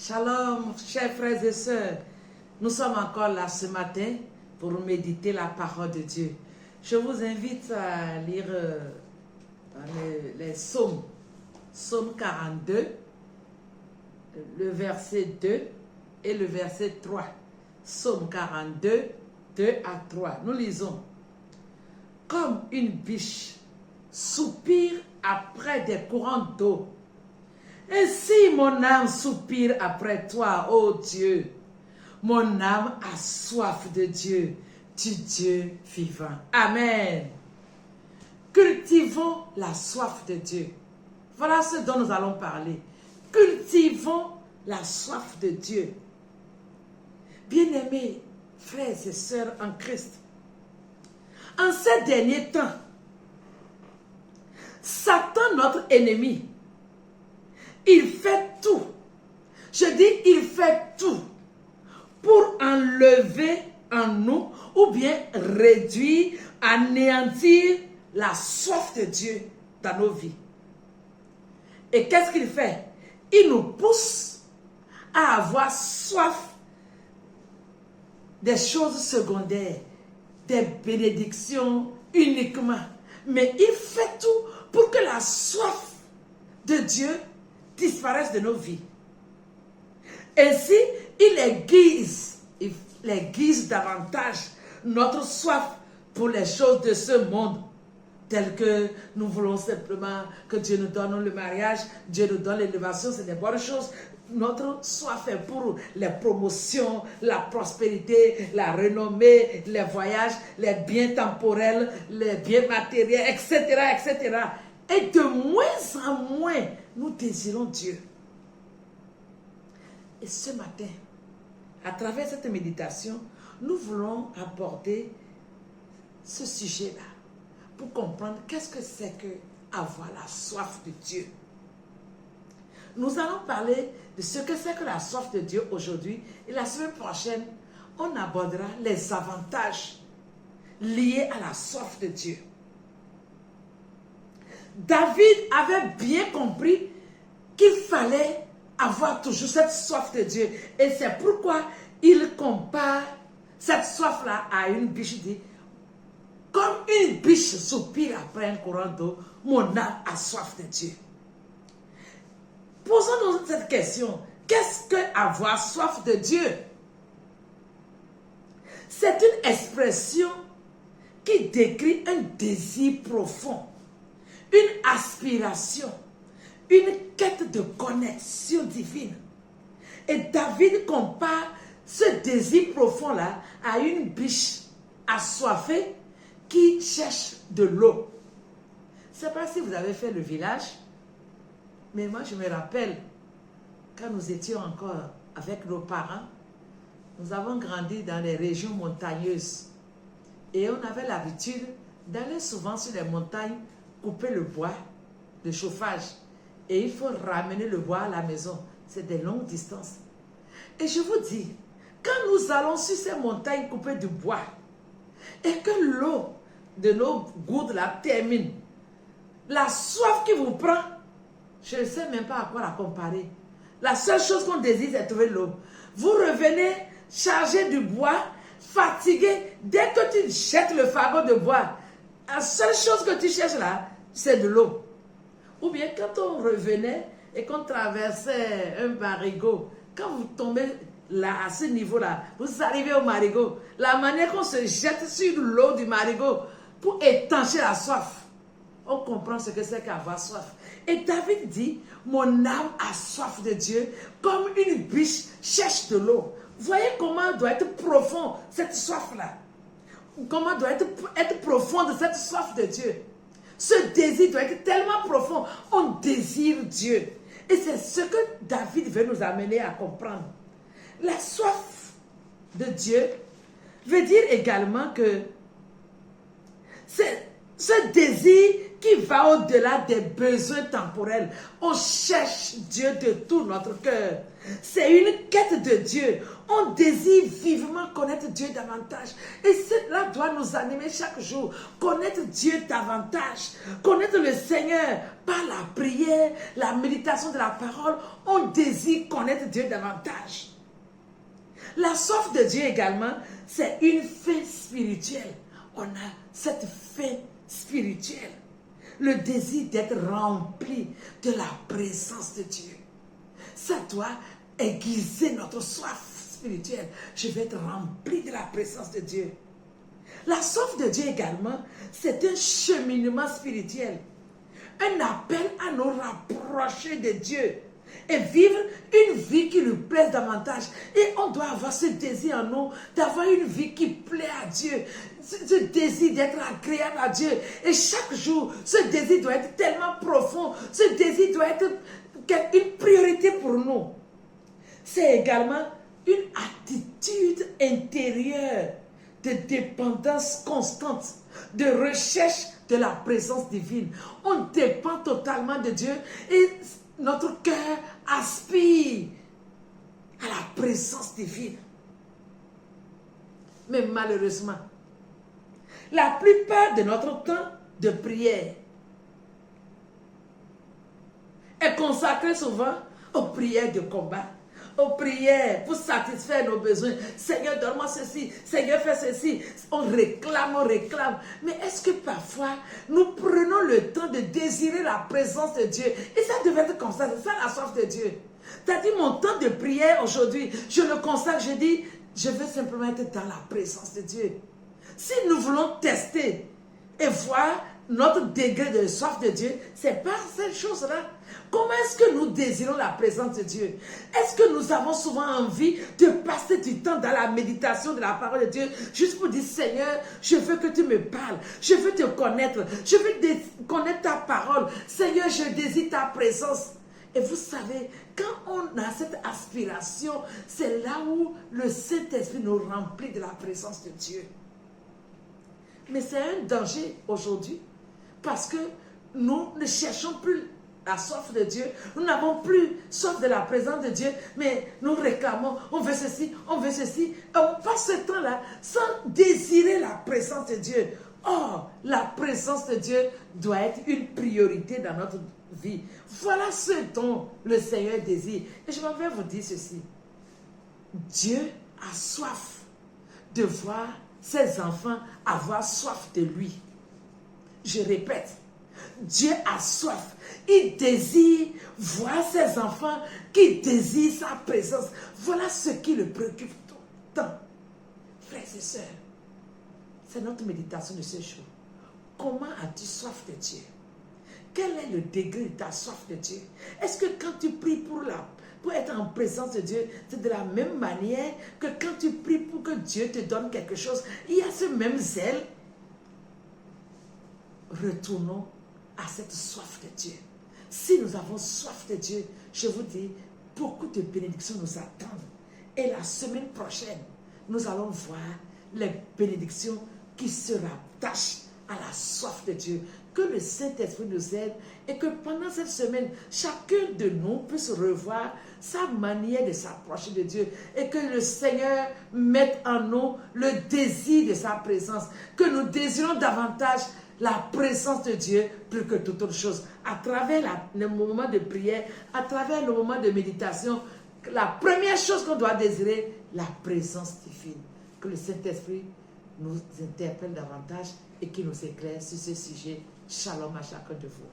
Shalom, chers frères et sœurs. Nous sommes encore là ce matin pour méditer la parole de Dieu. Je vous invite à lire les psaumes. Psaume 42, le verset 2 et le verset 3. Psaume 42, 2 à 3. Nous lisons. Comme une biche soupire après des courants d'eau, ainsi mon âme soupire après toi, ô Dieu. Mon âme a soif de Dieu, du Dieu vivant. Amen. Cultivons la soif de Dieu. Voilà ce dont nous allons parler. Cultivons la soif de Dieu. Bien-aimés, frères et sœurs en Christ, en ces derniers temps, Satan, notre ennemi, il fait tout. Je dis, il fait tout pour enlever en nous ou bien réduire, anéantir la soif de Dieu dans nos vies. Et qu'est-ce qu'il fait? Il nous pousse à avoir soif des choses secondaires, des bénédictions uniquement. Mais il fait tout pour que la soif de Dieu disparaisse de nos vies. Ainsi, il aiguise davantage notre soif pour les choses de ce monde, telles que nous voulons simplement que Dieu nous donne le mariage, Dieu nous donne l'élévation, c'est des bonnes choses. Notre soif est pour les promotions, la prospérité, la renommée, les voyages, les biens temporels, les biens matériels, etc., etc. Et de moins en moins, nous désirons Dieu. Et ce matin, à travers cette méditation, nous voulons aborder ce sujet-là pour comprendre qu'est-ce que c'est que avoir la soif de Dieu. Nous allons parler de ce que c'est que la soif de Dieu aujourd'hui et la semaine prochaine, on abordera les avantages liés à la soif de Dieu. David avait bien compris qu'il fallait avoir toujours cette soif de Dieu. Et c'est pourquoi il compare cette soif-là à une biche. Il dit, comme une biche soupire après un courant d'eau, mon âme a soif de Dieu. Posons-nous cette question. Qu'est-ce que avoir soif de Dieu? C'est une expression qui décrit un désir profond, une aspiration, une quête de connexion divine. Et David compare ce désir profond-là à une biche assoiffée qui cherche de l'eau. Je ne sais pas si vous avez fait le village, mais moi je me rappelle, quand nous étions encore avec nos parents, nous avons grandi dans les régions montagneuses. Et on avait l'habitude d'aller souvent sur les montagnes couper le bois de chauffage. Et il faut ramener le bois à la maison. C'est des longues distances. Et je vous dis, quand nous allons sur ces montagnes couper du bois, et que l'eau de nos gouttes là termine, la soif qui vous prend, je ne sais même pas à quoi la comparer. La seule chose qu'on désire, c'est trouver l'eau. Vous revenez chargé du bois, fatigué. Dès que tu jettes le fagot de bois, la seule chose que tu cherches là, c'est de l'eau. Ou bien quand on revenait et qu'on traversait un marigot, quand vous tombez là, à ce niveau-là, vous arrivez au marigot, la manière qu'on se jette sur l'eau du marigot pour étancher la soif, on comprend ce que c'est qu'avoir soif. Et David dit, mon âme a soif de Dieu, comme une biche cherche de l'eau. Voyez comment doit être profond cette soif-là. Comment doit être profonde cette soif de Dieu. Ce désir doit être tellement profond. On désire Dieu. Et c'est ce que David veut nous amener à comprendre. La soif de Dieu veut dire également que ce désir qui va au-delà des besoins temporels. On cherche Dieu de tout notre cœur. C'est une quête de Dieu. On désire vivement connaître Dieu davantage. Et cela doit nous animer chaque jour. Connaître Dieu davantage. Connaître le Seigneur par la prière, la méditation de la parole. On désire connaître Dieu davantage. La soif de Dieu également, c'est une faim spirituelle. On a cette faim spirituelle. Le désir d'être rempli de la présence de Dieu. Ça doit aiguiser notre soif spirituelle. Je vais être rempli de la présence de Dieu. La soif de Dieu également, c'est un cheminement spirituel. Un appel à nous rapprocher de Dieu. Et vivre une vie qui lui plaise davantage. Et on doit avoir ce désir en nous d'avoir une vie qui plaît à Dieu. Ce désir d'être agréable à Dieu. Et chaque jour, ce désir doit être tellement profond. Ce désir doit être une priorité pour nous. C'est également une attitude intérieure de dépendance constante, de recherche de la présence divine. On dépend totalement de Dieu et notre cœur aspire à la présence divine. Mais malheureusement, la plupart de notre temps de prière est consacré souvent aux prières de combat, aux prières pour satisfaire nos besoins. Seigneur, donne-moi ceci. Seigneur, fais ceci. On réclame, on réclame. Mais est-ce que parfois, nous prenons le temps de désirer la présence de Dieu? Et ça devait être comme ça. C'est ça la soif de Dieu. C'est-à-dire, mon temps de prière aujourd'hui, je le consacre, je dis, je veux simplement être dans la présence de Dieu. Si nous voulons tester et voir notre degré de soif de Dieu, c'est par cette chose-là. Comment est-ce que nous désirons la présence de Dieu? Est-ce que nous avons souvent envie de passer du temps dans la méditation de la parole de Dieu, juste pour dire, Seigneur, je veux que tu me parles, je veux te connaître, je veux connaître ta parole. Seigneur, je désire ta présence. Et vous savez, quand on a cette aspiration, c'est là où le Saint-Esprit nous remplit de la présence de Dieu. Mais c'est un danger aujourd'hui, parce que nous ne cherchons plus la soif de Dieu. Nous n'avons plus soif de la présence de Dieu, mais nous réclamons, on veut ceci, on veut ceci. Et on passe ce temps-là sans désirer la présence de Dieu. Or, la présence de Dieu doit être une priorité dans notre vie. Voilà ce dont le Seigneur désire. Et je vais vous dire ceci. Dieu a soif de voir ses enfants avoir soif de lui. Je répète, Dieu a soif. Il désire voir ses enfants qui désirent sa présence. Voilà ce qui le préoccupe tout le temps. Frères et sœurs, c'est notre méditation de ce jour. Comment as-tu soif de Dieu? Quel est le degré de ta soif de Dieu? Est-ce que quand tu pries pour être en présence de Dieu, c'est de la même manière que quand tu pries pour que Dieu te donne quelque chose, il y a ce même zèle? Retournons à cette soif de Dieu. Si nous avons soif de Dieu, je vous dis, beaucoup de bénédictions nous attendent. Et la semaine prochaine, nous allons voir les bénédictions qui se rattachent à la soif de Dieu. Que le Saint-Esprit nous aide et que pendant cette semaine, chacun de nous puisse revoir sa manière de s'approcher de Dieu et que le Seigneur mette en nous le désir de sa présence, que nous désirons davantage la présence de Dieu plus que toute autre chose. À travers le moment de prière, à travers le moment de méditation, la première chose qu'on doit désirer, la présence divine. Que le Saint-Esprit nous interpelle davantage et qu'il nous éclaire sur ce sujet. Shalom à chacun de vous.